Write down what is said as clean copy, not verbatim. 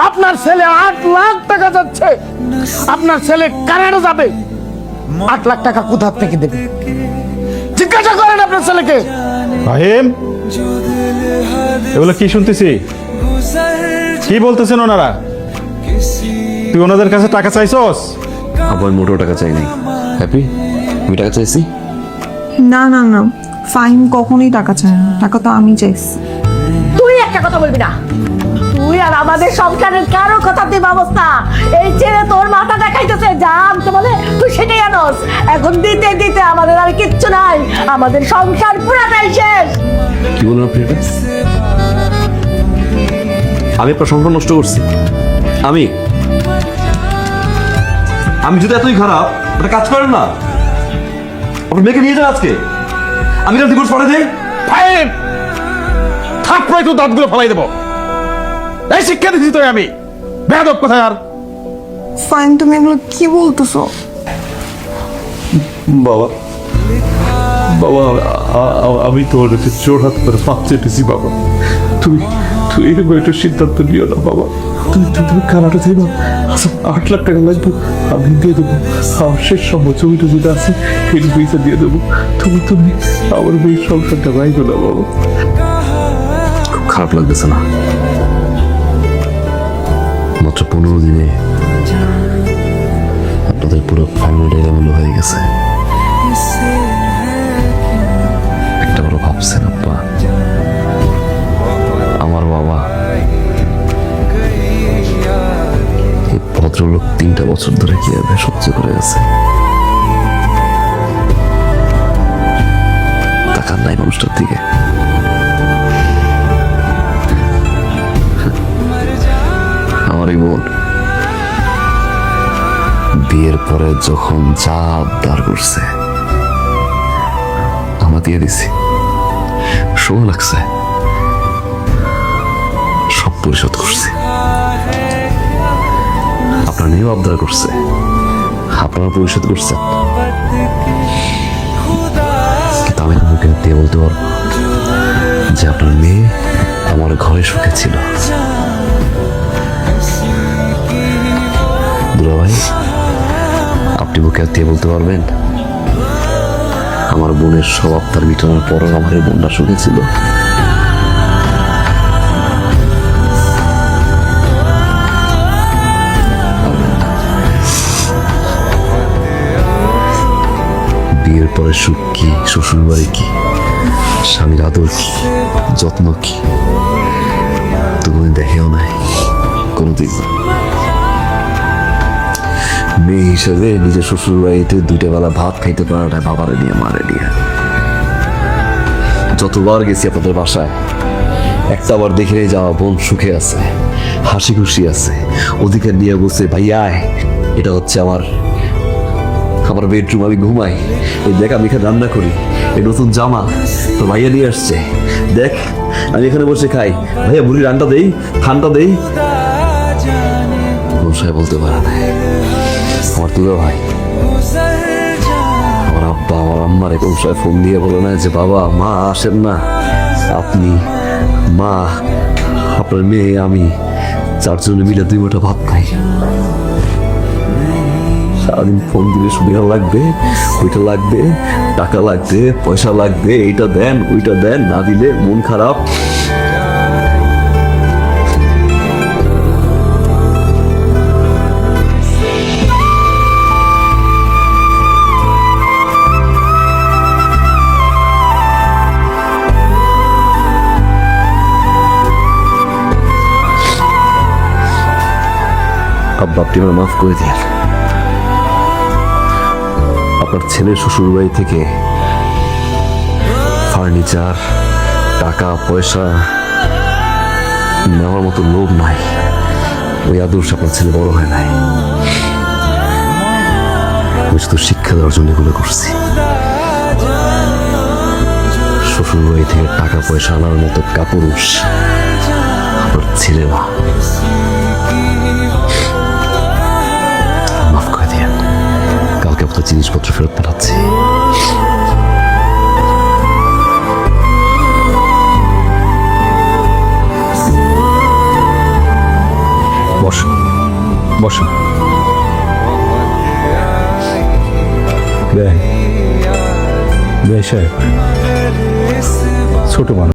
আপনার ছেলে 8 লাখ টাকা যাচ্ছে, আপনার ছেলে কানাডা যাবে, 8 লাখ টাকা কোথা থেকে দেবে? জিজ্ঞাসা করেন আপনার ছেলেকে। ফাহিম, এগুলো কি শুনতেছি? কি বলতেছেন ওনারা? তুই ওনাদের কাছে টাকা চাইছস? আবার মোটো টাকা চাই নাই। হ্যাপি, আমি টাকা চাইছি? না না না, ফাহিম কখনোই টাকা চায় না, টাকা তো আমি চাইছি। তুই একটা কথা বলবি না, তুই আর আমাদের সংসারের কারো কথাতে ব্যবস্থা। এই ছেলে তোর মাথা দেখাইতেছে, যা আনতে বলে তুই সেটাই আনস। এখন দিতে দিতে আমাদের আর কিচ্ছু নাই, আমাদের সংসার পুরাটাই শেষ। কি বলুন আপনি এটা? আমি আপনার সংসার নষ্ট করছি? আমি আমি যদি এতই খারাপ, একটা কাজ করেন না, আপনার মেয়েকে নিয়ে যান আজকে, আমি কাল ডিভোর্স করে দেই। ফাইন, থাপড়াই তো দাঁতগুলো ফেলাই দেবো। এই শিক্ষা দিচ্ছি তো আমি, বেয়াদব কোথায় আর। ফাহিম, তুমি এগুলো কি বলতেছো? বাবা, বাবা, আমি তোমার কাছে জোর হাত করে মাপ চেয়েছি বাবা। তুমি তুমি এরকম একটা সিদ্ধান্ত নিও না বাবা। তুমি কানাডা যাইবা, 8 লাখ টাকা লাগবে, আমি দিয়ে দেবো। আমার শেষ সময় জমিটা যেটা আছে এই পয়সা দিয়ে দেবো। তুমি আমার মেয়ের সংসারটা বাইবে না বাবা। খুব খারাপ লাগতেছে না? মাত্র 15 দিনে আপনাদের পুরো ফ্যামিলিটা এলোমেলো হয়ে গেছে। একটা বড় ভাবছেন আব্বা, আমার বাবা এই ভদ্রলোক 3টা বছর ধরে কিভাবে সহ্য করে গেছে? তাকার নাই মানুষটার দিকে। আমার এই বোন বিয়ের পরে যখন যা আবদার করছে আমরা দিয়ে দিছি, সময় লাগছে, সব পরিশোধ করছি। আপনার মেয়েও আবদার করছে, আপনারা পরিশোধ করছেন। কিন্তু আমি মুখে দিয়ে বলতে পারবো যে আপনার মেয়ে আমার ঘরে সুখে ছিল। দুলা ভাই, আপনি বুকে হাত দিয়ে বলতে পারবেন আমার বোনের সব আবদার মিটানোর পরও আমার এই বোনটা সুখে ছিল? বিয়ের পরে সুখ কি, শ্বশুর বাড়ি কি, স্বামীর আদর কি, যত্ন কি, তুমি দেখেও নাই কোনোদিন। মেয়ে হিসেবে নিজের শ্বশুর বাড়িতে 2টা বেলা ভাত খাইতে পারাটা বাবারে নিয়ে মারে নিয়ে। যতবার গেছি আপনাদের বাসায়, একটা বার দেখে যাওয়া বোন সুখে আছে, হাসি খুশি আছে, অধিকার নিয়ে বলছে ভাইয়া এটা হচ্ছে আমার বেডরুম, আমি ঘুমাই, এই দেখ আমি এখানে রান্না করি, এই নতুন জামা তো ভাইয়া নিয়ে আসছে, দেখ আমি এখানে বসে খাই, ভাইয়া বুড়ি রান্না দেই, ঠান্ডা দেই। সাহেব বলতে পারে না। আমার দুলা ভাই, আমার আব্বা, আমার আম্মার কোন সাহেব ফোন দিয়ে বলে না যে বাবা মা আসেন না, আপনি, মা, আপনার মেয়ে, আমি 4 জনে মিলে 2 মুঠো ভাত খাই। সারাদিন ফোন দিলে সুবিধা লাগবে, ওইটা লাগবে, টাকা লাগবে, পয়সা লাগবে, এইটা দেন ওইটা দেন, না দিলে মন খারাপ। আব্বা, আপনি আমার মাফ করে দিন। আপনার ছেলের শ্বশুর বাড়ি থেকে ফার্নিচার, টাকা পয়সা নেওয়ার মতো লোভ নাই। ওই আদর্শ আপনার ছেলে বড় হয় নাই। আমি শুধু শিক্ষা দেওয়ার জন্য এগুলো করছি। শ্বশুর বাড়ি থেকে টাকা পয়সা আনার মতো কাপুরুষ আপনার ছেলে না। মাফ করে দিন, কালকে আপনার জিনিসপত্র ফেরত পাঠাচ্ছি। বসুন। বেআই সাহেব, ছোট মানুষ